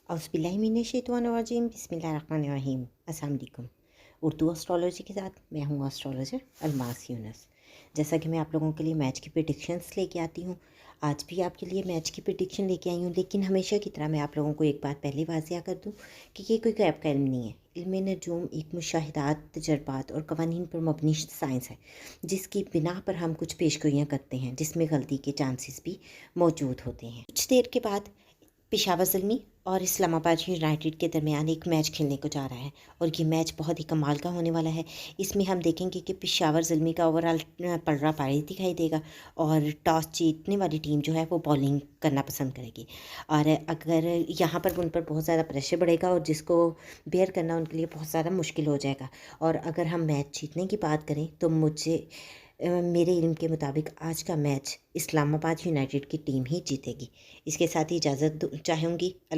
औज़ुबिल्लाहिमिनश्शैतानिर्रजीम बिस्मिल्लाहिर्रहमानिर्रहीम। अस्सलाम वालेकुम। उर्दू एस्ट्रोलॉजी के साथ मैं हूँ एस्ट्रोलॉजर अलमास यूनुस। जैसा कि मैं आप लोगों के लिए मैच की प्रेडिक्शंस लेके आती हूँ, आज भी आपके लिए मैच की प्रेडिक्शन लेके आई हूँ, लेकिन हमेशा की तरह मैं आप लोगों को एक बात पहले वाज़िया कर दूँ कि ये कोई गैब का इल्म नहीं है। इल्म नजूम एक मुशाहिदात, तजर्बात और कवानीन पर मबनी साइंस है, जिसकी बिना पर हम कुछ पेशगोइयाँ करते हैं जिसमें गलती के चांसेस भी मौजूद होते हैं। कुछ देर के बाद पेशावर ज़ल्मी और इस्लामाबाद यूनाइटेड के दरमियान एक मैच खेलने को जा रहा है और ये मैच बहुत ही कमाल का होने वाला है। इसमें हम देखेंगे कि पेशावर ज़ल्मी का ओवरऑल पलड़ा भारी दिखाई देगा और टॉस जीतने वाली टीम जो है वो बॉलिंग करना पसंद करेगी। और अगर यहाँ पर उन पर बहुत ज़्यादा प्रेशर बढ़ेगा और जिसको बेयर करना उनके लिए बहुत ज़्यादा मुश्किल हो जाएगा। और अगर हम मैच जीतने की बात करें तो मेरे इल्म के मुताबिक आज का मैच इस्लामाबाद यूनाइटेड की टीम ही जीतेगी। इसके साथ ही इजाज़त चाहूँगी। अल्लाह।